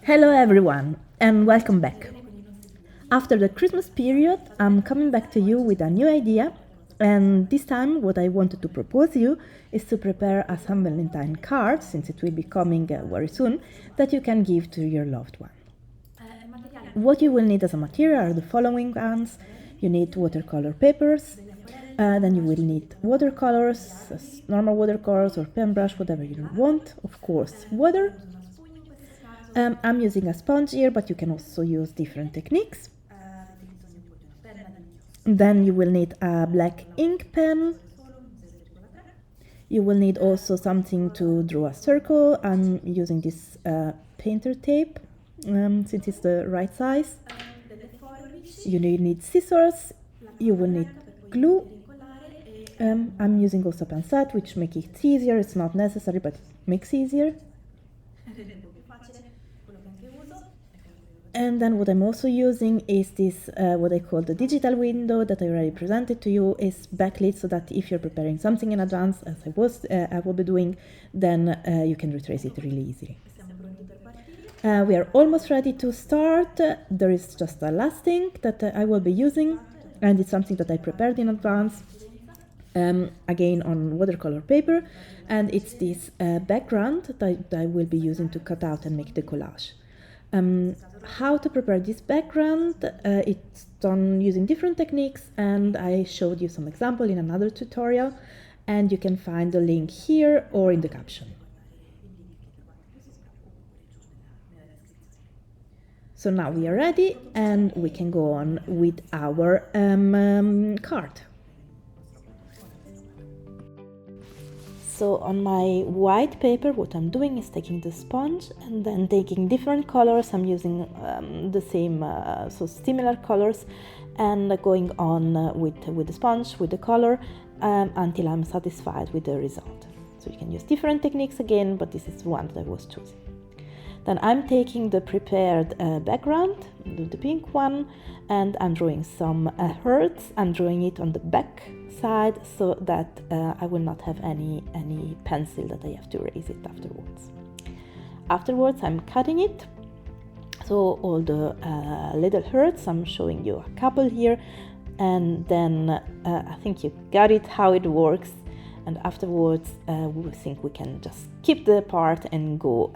Hello everyone and welcome back. After the Christmas period, I'm coming back to you with a new idea, and this time what I wanted to propose you is to prepare a San Valentine card, since it will be coming very soon, that you can give to your loved one. What you will need as a material are the following ones. You need watercolor papers, then you will need watercolors, normal watercolors or paintbrush, whatever you want, of course, water. I'm using a sponge here, but you can also use different techniques. Then you will need a black ink pen. You will need also something to draw a circle. I'm using this painter tape since it's the right size. You need scissors. You will need glue. I'm using also pancette, which makes it easier. It's not necessary, but it makes it easier. And then what I'm also using is this, what I call the digital window that I already presented to you, is backlit, so that if you're preparing something in advance, as I will be doing, then you can retrace it really easily. We are almost ready to start. There is just a last thing that I will be using, and it's something that I prepared in advance, again on watercolor paper, and it's this background that I will be using to cut out and make the collage. How to prepare this background, it's done using different techniques, and I showed you some example in another tutorial, and you can find the link here or in the caption. So now we are ready and we can go on with our card. So on my white paper, what I'm doing is taking the sponge and then taking different colors. I'm using the same, so similar colors, and going on with the sponge, with the color, until I'm satisfied with the result. So you can use different techniques again, but this is one that I was choosing. Then I'm taking the prepared background, the pink one, and I'm drawing some hearts. I'm drawing it on the back side so that I will not have any pencil that I have to erase it afterwards. Afterwards, I'm cutting it. So all the little hearts, I'm showing you a couple here, and then I think you got it how it works. And afterwards, we think we can just keep the part and go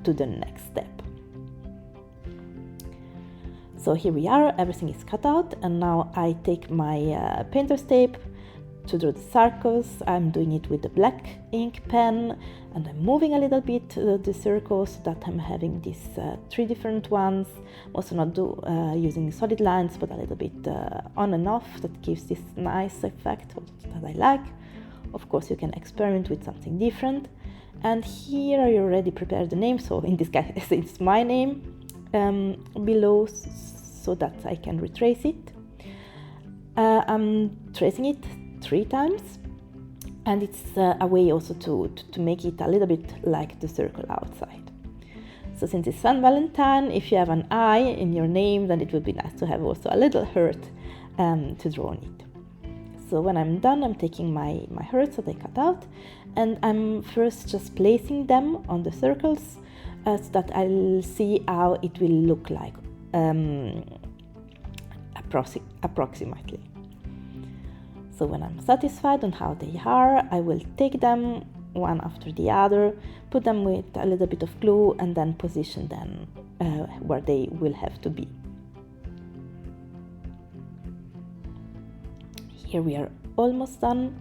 to the next step. So here we are, everything is cut out, and now I take my painter's tape to draw the circles. I'm doing it with the black ink pen, and I'm moving a little bit the circles so that I'm having these 3 different ones. I'm also not using solid lines, but a little bit on and off, that gives this nice effect that I like. Of course, you can experiment with something different. And here I already prepared the name, so in this case it's my name below, so that I can retrace it. I'm tracing it 3 times, and it's a way also to make it a little bit like the circle outside. So since it's San Valentine, if you have an I in your name, then it would be nice to have also a little heart to draw on it. So when I'm done, I'm taking my hearts that I cut out, and I'm first just placing them on the circles so that I'll see how it will look like approximately. So when I'm satisfied on how they are, I will take them one after the other, put them with a little bit of glue, and then position them where they will have to be. Here we are almost done.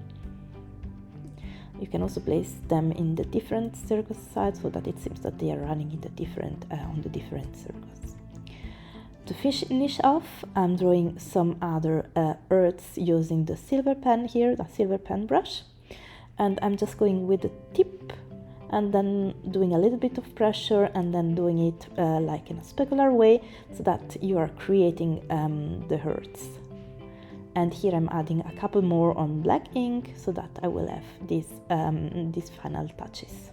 You can also place them in the different circle sides so that it seems that they are running in the different on the different circles. To finish off, I'm drawing some other earths using the silver pen here, the silver pen brush, and I'm just going with the tip and then doing a little bit of pressure and then doing it like in a specular way, so that you are creating the earths. And here I'm adding a couple more on black ink so that I will have these final touches.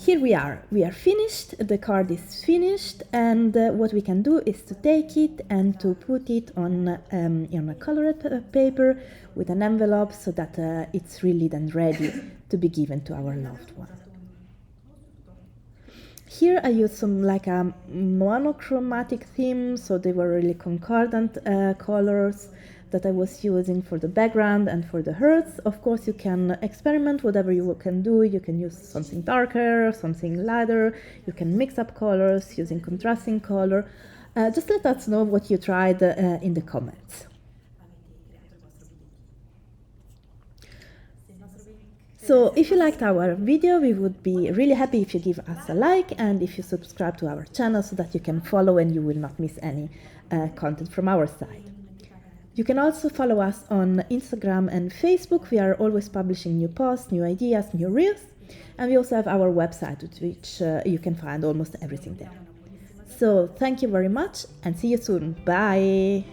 Here we are finished, the card is finished, and what we can do is to take it and to put it on a colored paper with an envelope so that it's really then ready to be given to our loved one. Here I used some like a monochromatic theme, so they were really concordant colors that I was using for the background and for the hearts. Of course, you can experiment whatever you can do. You can use something darker, something lighter. You can mix up colors using contrasting color. Just let us know what you tried in the comments. So if you liked our video, we would be really happy if you give us a like and if you subscribe to our channel so that you can follow and you will not miss any content from our side. You can also follow us on Instagram and Facebook. We are always publishing new posts, new ideas, new reels. And we also have our website, which you can find almost everything there. So thank you very much and see you soon. Bye!